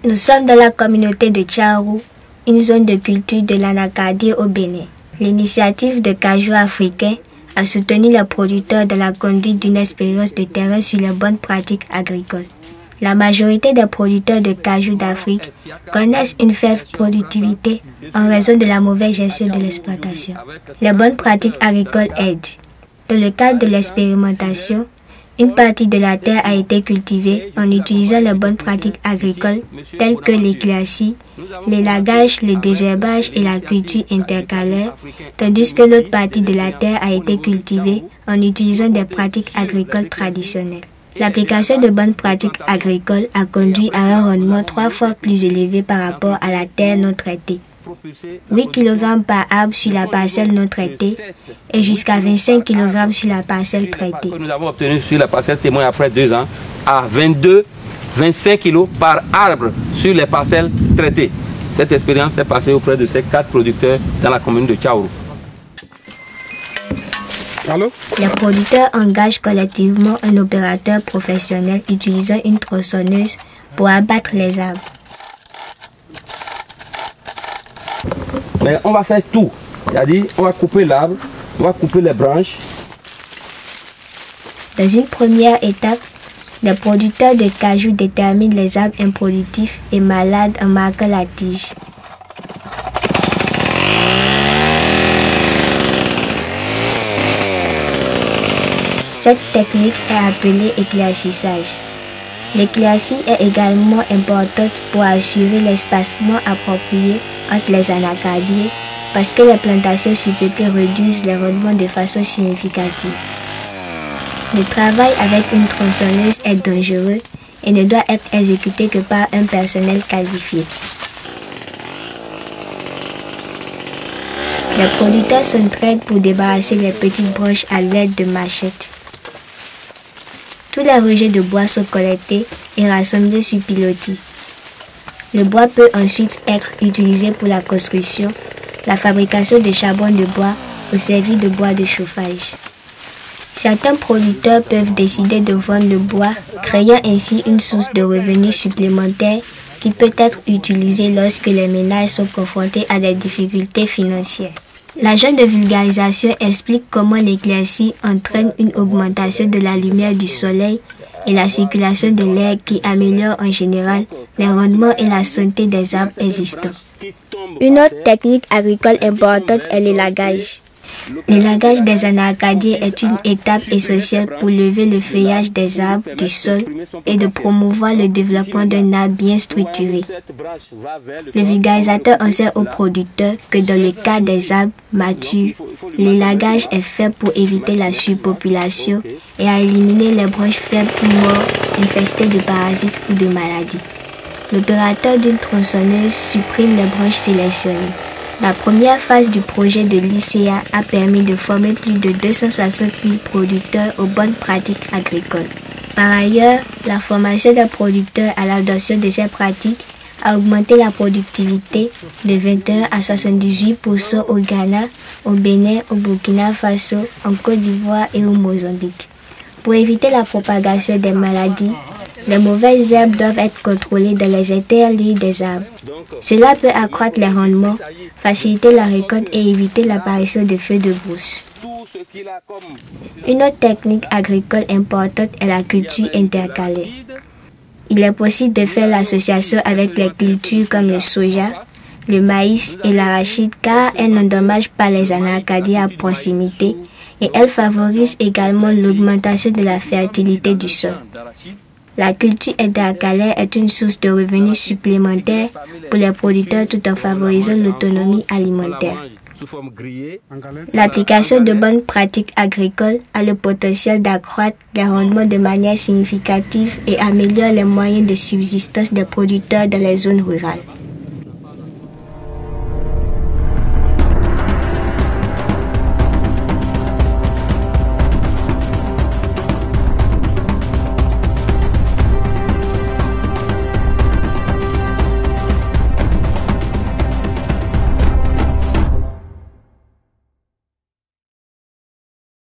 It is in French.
Nous sommes dans la communauté de Tchaourou, une zone de culture de l'Anacadie au Bénin. L'initiative de Cajou africain a soutenu les producteurs dans la conduite d'une expérience de terrain sur les bonnes pratiques agricoles. La majorité des producteurs de cajou d'Afrique connaissent une faible productivité en raison de la mauvaise gestion de l'exploitation. Les bonnes pratiques agricoles aident. Dans le cadre de l'expérimentation, une partie de la terre a été cultivée en utilisant les bonnes pratiques agricoles telles que l'éclaircie, l'élagage, le désherbage et la culture intercalaire, tandis que l'autre partie de la terre a été cultivée en utilisant des pratiques agricoles traditionnelles. L'application de bonnes pratiques agricoles a conduit à un rendement 3 fois plus élevé par rapport à la terre non traitée. 8 kg par arbre sur la parcelle non traitée et jusqu'à 25 kg sur la parcelle traitée. Nous avons obtenu sur la parcelle témoin après 2 ans à 25 kg par arbre sur les parcelles traitées. Cette expérience est passée auprès de ces 4 producteurs dans la commune de Tchaourou. Les producteurs engagent collectivement un opérateur professionnel utilisant une tronçonneuse pour abattre les arbres. Mais on va faire tout, c'est-à-dire on va couper l'arbre, on va couper les branches. Dans une première étape, les producteurs de cajou déterminent les arbres improductifs et malades en marquant la tige. Cette technique est appelée éclaircissage. L'éclaircie est également importante pour assurer l'espacement approprié entre les anacadiers parce que les plantations surpeuplées réduisent les rendements de façon significative. Le travail avec une tronçonneuse est dangereux et ne doit être exécuté que par un personnel qualifié. Les producteurs s'entraident pour débarrasser les petites branches à l'aide de machettes. Tous les rejets de bois sont collectés et rassemblés sur pilotis. Le bois peut ensuite être utilisé pour la construction, la fabrication de charbon de bois ou servir de bois de chauffage. Certains producteurs peuvent décider de vendre le bois, créant ainsi une source de revenus supplémentaires qui peut être utilisée lorsque les ménages sont confrontés à des difficultés financières. L'agent de vulgarisation explique comment l'éclaircie entraîne une augmentation de la lumière du soleil et la circulation de l'air qui améliore en général les rendements et la santé des arbres existants. Une autre technique agricole importante est l'élagage. L'élagage des anacadiers est une étape essentielle pour lever le feuillage des arbres du sol et de promouvoir le développement d'un arbre bien structuré. Le vulgarisateur enseigne aux producteurs que dans le cas des arbres matures, l'élagage est fait pour éviter la surpopulation et à éliminer les branches faibles ou mortes infestées de parasites ou de maladies. L'opérateur d'une tronçonneuse supprime les branches sélectionnées. La première phase du projet de l'ICA a permis de former plus de 260 000 producteurs aux bonnes pratiques agricoles. Par ailleurs, la formation des producteurs à l'adoption de ces pratiques a augmenté la productivité de 21 à 78% au Ghana, au Bénin, au Burkina Faso, en Côte d'Ivoire et au Mozambique. Pour éviter la propagation des maladies, les mauvaises herbes doivent être contrôlées dans les interlignes des arbres. Cela peut accroître les rendements, faciliter la récolte et éviter l'apparition de feux de brousse. Une autre technique agricole importante est la culture intercalaire. Il est possible de faire l'association avec les cultures comme le soja, le maïs et l'arachide car elles n'endommagent pas les anacadiers à proximité et elles favorisent également l'augmentation de la fertilité du sol. La culture intercalaire est une source de revenus supplémentaires pour les producteurs tout en favorisant l'autonomie alimentaire. L'application de bonnes pratiques agricoles a le potentiel d'accroître les rendements de manière significative et améliore les moyens de subsistance des producteurs dans les zones rurales.